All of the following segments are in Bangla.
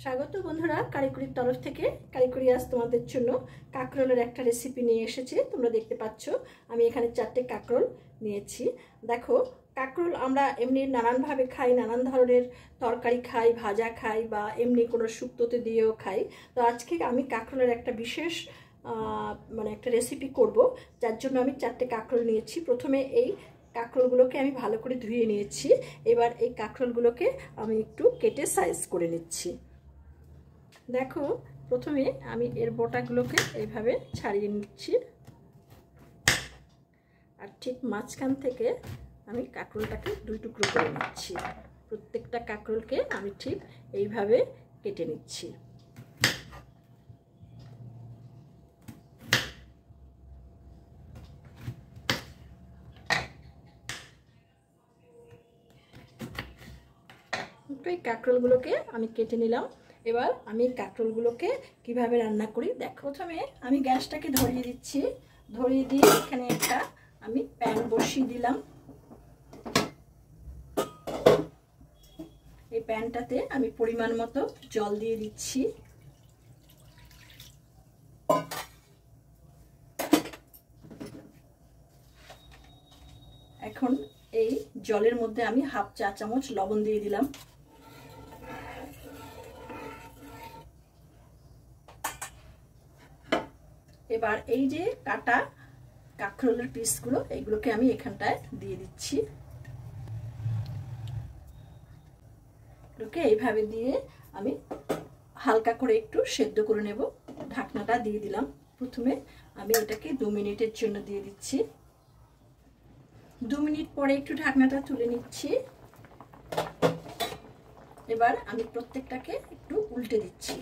স্বাগত বন্ধুরা, কারিকুরির তরফ থেকে। কারিকুরি আজ তোমাদের জন্য কাঁকরোলের একটা রেসিপি নিয়ে এসেছে। তোমরা দেখতে পাচ্ছ আমি এখানে 4টে কাঁকরোল নিয়েছি। দেখো, কাঁকরোল আমরা এমনি নানানভাবে খাই, নানান ধরনের তরকারি খাই, ভাজা খাই, বা এমনি কোনো শুক্তোতে দিয়েও খাই। তো আজকে আমি কাঁকরোলের একটা বিশেষ একটা রেসিপি করব, যার জন্য আমি 4টে কাঁকরোল নিয়েছি। প্রথমে এই কাঁকরোলগুলোকে আমি ভালো করে ধুয়ে নিয়েছি। এবার এই কাঁকরোলগুলোকে আমি একটু কেটে সাইজ করে নিচ্ছি। দেখো, প্রথমে আমি এর বোটাগুলোকে এইভাবে ছাড়িয়ে নিচ্ছি, আর ঠিক মাঝখান থেকে আমি কাঁকরোলটাকে 2 টুকরো করে নিচ্ছি। প্রত্যেকটা কাঁকরোলকে আমি ঠিক এইভাবে কেটে নিচ্ছি। এই কাঁকরোলগুলোকে আমি কেটে নিলাম। এবার আমি কাঁকরোলগুলোকে কিভাবে রান্না করি দেখো। প্রথমে আমি গ্যাসটাকে ধরিয়ে দিচ্ছি। ধরিয়ে দিয়ে এখানে একটা আমি প্যান বসিয়ে দিলাম। এই প্যানটাতে আমি পরিমাণ মতো জল দিয়ে দিচ্ছি। এখন এই জলের মধ্যে আমি হাফ চা চামচ লবণ দিয়ে দিলাম। এবার এই যে কাটা কাঁকরোলের পিসগুলো, এইগুলোকে আমি এখানটায় দিয়ে দিচ্ছি। এগুলোকে এইভাবে দিয়ে আমি হালকা করে একটু সেদ্ধ করে নেব। ঢাকনাটা দিয়ে দিলাম। প্রথমে আমি এটাকে 2 মিনিটের জন্য দিয়ে দিচ্ছি। 2 মিনিট পরে একটু ঢাকনাটা তুলে নিচ্ছি। এবার আমি প্রত্যেকটাকে একটু উল্টে দিচ্ছি।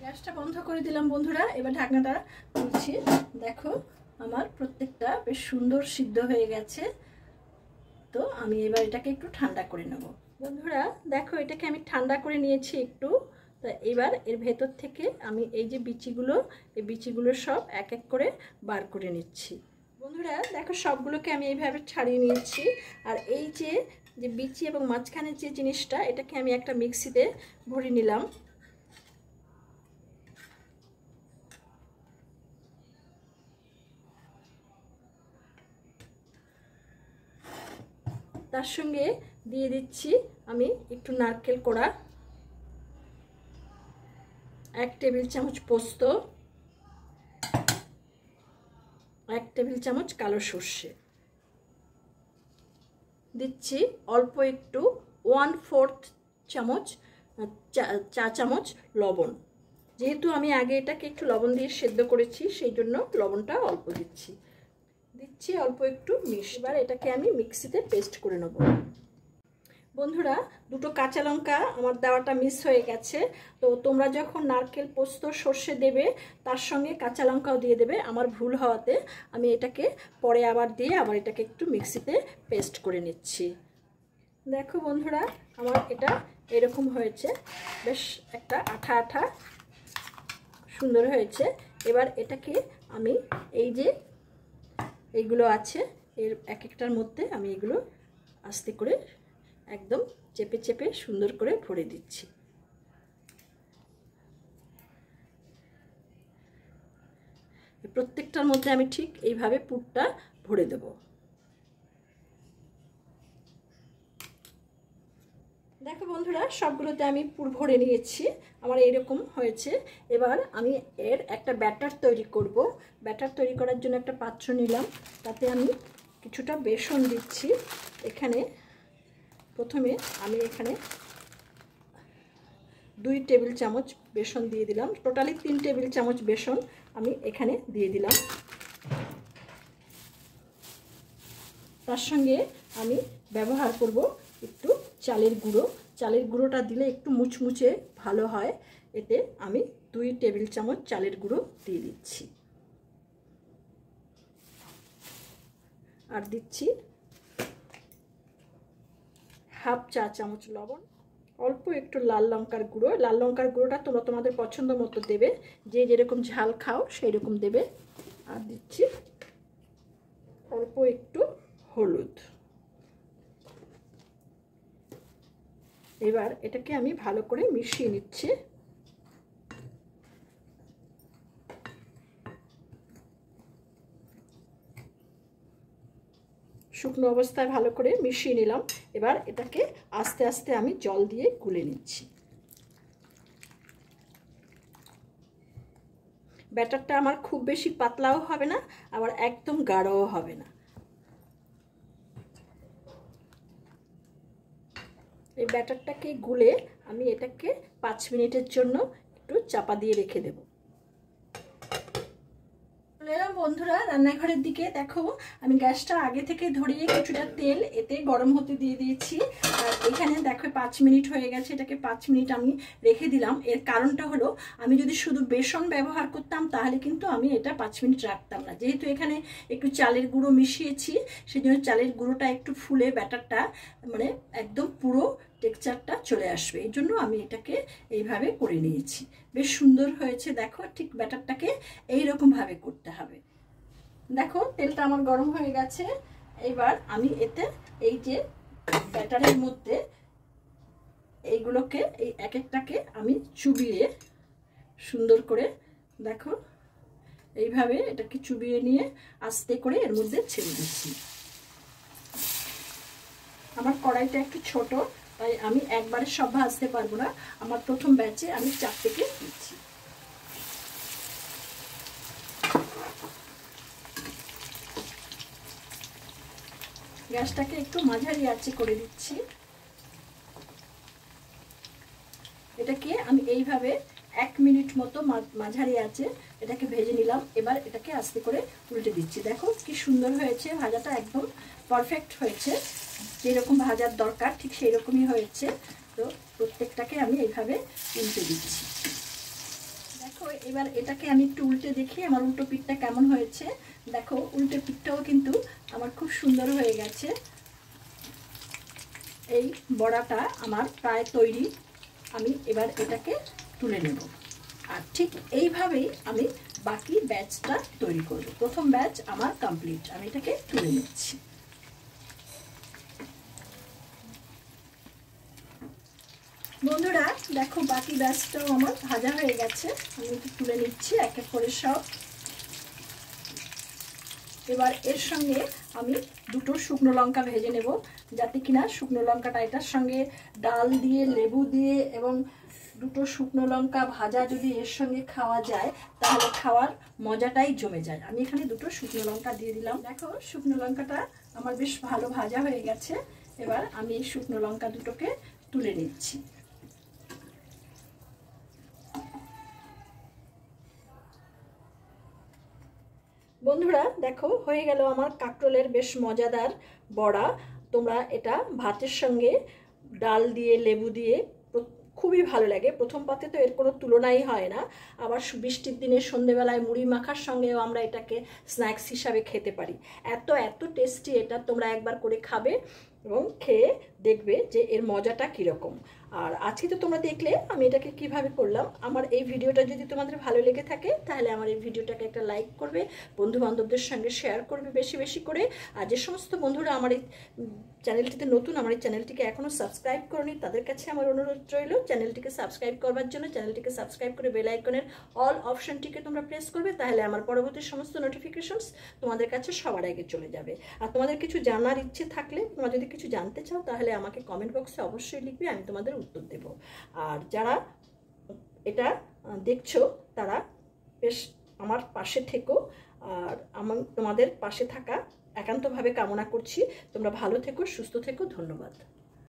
গ্যাসটা বন্ধ করে দিলাম বন্ধুরা। এবার ঢাকনাটা তুলছি। দেখো, আমার প্রত্যেকটা বেশ সুন্দর সিদ্ধ হয়ে গেছে। তো আমি এবার এটাকে একটু ঠান্ডা করে নেব। বন্ধুরা দেখো, এটাকে আমি ঠান্ডা করে নিয়েছি একটু। তো এবার এর ভেতর থেকে আমি এই যে বিচিগুলো, এই বিচিগুলো সব এক এক করে বার করে নিচ্ছি। বন্ধুরা দেখো, সবগুলোকে আমি এইভাবে ছাড়িয়ে নিয়েছি। আর এই যে বিচি এবং মাঝখানের যে জিনিসটা, এটাকে আমি একটা মিক্সিতে ভরে নিলাম। তার সঙ্গে দিয়ে দিচ্ছি আমি একটু নারকেল কোড়া, 1 টেবিল চামচ পোস্ত, 1 টেবিল চামচ কালো সর্ষে দিচ্ছি। অল্প একটু 1/4 চামচ চা চামচ লবণ। যেহেতু আমি আগে এটাকে একটু লবণ দিয়ে সেদ্ধ করেছি, সেই জন্য লবণটা অল্প দিচ্ছি। অল্প একটু মিষ্টি। এবার এটাকে আমি মিক্সিতে পেস্ট করে নেব। বন্ধুরা, 2টো কাঁচা লঙ্কা আমার দেওয়াটা মিস হয়ে গেছে। তো তোমরা যখন নারকেল পোস্ত সর্ষে দেবে, তার সঙ্গে কাঁচা লঙ্কাও দিয়ে দেবে। আমার ভুল হওয়াতে আমি এটাকে পরে আবার দিয়ে আবার এটাকে একটু মিক্সিতে পেস্ট করে নিচ্ছি। দেখো বন্ধুরা, আমার এটা এরকম হয়েছে, বেশ একটা আঠা আঠা সুন্দর হয়েছে। এবার এটাকে আমি এই যে এইগুলো আছে, এর এক একটার মধ্যে আমি এগুলো আস্তে করে একদম চেপে চেপে সুন্দর করে ভরে দিচ্ছি। প্রত্যেকটার মধ্যে আমি ঠিক এইভাবে পুরটা ভরে দেব। দেখো বন্ধুরা, সবগুলোতে আমি পুর ভরে নিয়েছি। আমার এইরকম হয়েছে। এবার আমি এর একটা ব্যাটার তৈরি করব। ব্যাটার তৈরি করার জন্য একটা পাত্র নিলাম। তাতে আমি কিছুটা বেসন দিচ্ছি। এখানে প্রথমে আমি এখানে 2 টেবিল চামচ বেসন দিয়ে দিলাম। টোটালি 3 টেবিল চামচ বেসন আমি এখানে দিয়ে দিলাম। তার সঙ্গে আমি ব্যবহার করব একটু চালের গুঁড়ো। চালের গুঁড়োটা দিলে একটু মুচমুচে ভালো হয়। এতে আমি 2 টেবিল চামচ চালের গুঁড়ো দিয়ে দিচ্ছি। আর দিচ্ছি হাফ চা চামচ লবণ, অল্প একটু লাল লঙ্কার গুঁড়ো। লাল লঙ্কার গুঁড়োটা তোমরা তোমাদের পছন্দ মতো দেবে, যে যেরকম ঝাল খাও সেই রকম দেবে। আর দিচ্ছি অল্প একটু হলুদ। এবার এটাকে আমি ভালো করে মিশিয়ে নিচ্ছি। শুকনো অবস্থায় ভালো করে মিশিয়ে নিলাম। এবার এটাকে আস্তে আস্তে আমি জল দিয়ে গুলে নিচ্ছি। ব্যাটারটা আমার খুব বেশি পাতলাও হবে না, আবার একদম গাঢ়ও হবে না। এই ব্যাটারটাকে গুলে আমি এটাকে 5 মিনিটের জন্য একটু চাপা দিয়ে রেখে দেব। বন্ধুরা রান্নাঘরের দিকে দেখো, আমি গ্যাসটা আগে থেকে ধরিয়ে কিছুটা তেল এতে গরম হতে দিয়ে দিয়েছি। আর এখানে দেখো 5 মিনিট হয়ে গেছে, এটাকে 5 মিনিট আমি রেখে দিলাম। এর কারণটা হলো, আমি যদি শুধু বেসন ব্যবহার করতাম তাহলে কিন্তু আমি এটা 5 মিনিট রাখতাম না। যেহেতু এখানে একটু চালের গুঁড়ো মিশিয়েছি, সেই জন্য চালের গুঁড়োটা একটু ফুলে ব্যাটারটা মানে একদম পুরো টেক্সচারটা চলে আসবে। এই জন্য আমি এটাকে এইভাবে করে নিয়েছি। বেশ সুন্দর হয়েছে। দেখো, ঠিক ব্যাটারটাকে এইরকমভাবে করতে হবে। দেখো তেলটা আমার গরম হয়ে গেছে। এবার আমি এতে এই যে ব্যাটারের মধ্যে এইগুলোকে, এই এক একটাকে আমি চুবিয়ে সুন্দর করে, দেখো এইভাবে এটাকে চুবিয়ে নিয়ে আস্তে করে এর মধ্যে ছেড়ে দিচ্ছি। আমার কড়াইটা একটু ছোট, তাই আমি একবারে সব ভাজতে পারবো না। আমার প্রথম ব্যাচে আমি 4 থেকে দিচ্ছি। গ্যাসটাকে একটু মাঝারি আঁচে করে দিচ্ছি। এটাকে আমি এইভাবে 1 মিনিট মতো মাঝারি আঁচে এটাকে ভেজে নিলাম। এবার এটাকে আস্তে করে উল্টে দিচ্ছি। দেখো কি সুন্দর হয়েছে, ভাজাটা একদম পারফেক্ট হয়েছে। যেরকম ভাজার দরকার ঠিক সেই রকমই হয়েছে। তো প্রত্যেকটাকে আমি এইভাবে উল্টে দিচ্ছি। দেখো এবার এটাকে আমি একটু উল্টে দেখি আমার উল্টো পিঠটা কেমন হয়েছে। দেখো উল্টো পিঠটাও কিন্তু আমার খুব সুন্দর হয়ে গেছে। এই বড়াটা আমার প্রায় তৈরি। আমি এবার এটাকে তুলে নেব। আর ঠিক এইভাবেই আমি বাকি ব্যাচটা তৈরি করব। প্রথম ব্যাচ আমার কমপ্লিট, আমি এটাকে তুলে নিচ্ছি। বন্ধুরা দেখো বাকি ব্যাচটাও আমার ভাজা হয়ে গেছে। আমি একটু তুলে নিচ্ছি এক এক করে সব। এবার এর সঙ্গে আমি 2টো শুকনো লঙ্কা ভেজে নেব, যাতে কিনা শুকনো লঙ্কাটা এটার সঙ্গে ডাল দিয়ে, লেবু দিয়ে এবং 2টো শুকনো লঙ্কা ভাজা যদি এর সঙ্গে খাওয়া যায় তাহলে খাওয়ার মজাটাই জমে যায়। আমি এখানে 2টো শুকনো লঙ্কা দিয়ে দিলাম। দেখো শুকনো লঙ্কাটা আমার বেশ ভালো ভাজা হয়ে গেছে। এবার আমি এই শুকনো লঙ্কা 2টোকে তুলে নিচ্ছি। বন্ধুরা দেখো হয়ে গেল আমার কাঁকরোলের বেশ মজাদার বড়া। তোমরা এটা ভাতের সঙ্গে ডাল দিয়ে, লেবু দিয়ে খুবই ভালো লাগে। প্রথম পাতে তো এর কোনো তুলনাই হয় না। আবার বৃষ্টির দিনে সন্ধেবেলায় মুড়ি মাখার সঙ্গেও আমরা এটাকে স্ন্যাক্স হিসাবে খেতে পারি। এত এত টেস্টি এটা, তোমরা একবার করে খাবে এবং খেয়ে দেখবে যে এর মজাটা কীরকম। আর আজকে তো তোমরা দেখলে আমি এটাকে কিভাবে করলাম। আমার এই ভিডিওটা যদি তোমাদের ভালো লেগে থাকে তাহলে আমার এই ভিডিওটাকে একটা লাইক করবে, বন্ধু বান্ধবদের সঙ্গে শেয়ার করবে বেশি বেশি করে। আর যে সমস্ত বন্ধুরা আমার এই চ্যানেলটিতে নতুন, আমার এই চ্যানেলটিকে এখনও সাবস্ক্রাইব করনি, তাদের কাছে আমার অনুরোধ রইল চ্যানেলটিকে সাবস্ক্রাইব করবার জন্য। চ্যানেলটিকে সাবস্ক্রাইব করে বেল আইকনের অল অপশনটিকে তোমরা প্রেস করবে, তাহলে আমার পরবর্তী সমস্ত নোটিফিকেশনস তোমাদের কাছে সবার আগে চলে যাবে। আর তোমাদের কিছু জানার ইচ্ছে থাকলে, তোমরা যদি কিছু জানতে চাও তাহলে আমাকে কমেন্ট বক্সে অবশ্যই লিখবে, আমি তোমাদের উত্তর দেব। আর যারা এটা দেখছো তারা বেশ আমার পাশে থেকো। আর আমার তোমাদের পাশে থাকা একান্তভাবে কামনা করছি। তোমরা ভালো থেকো, সুস্থ থেকো। ধন্যবাদ।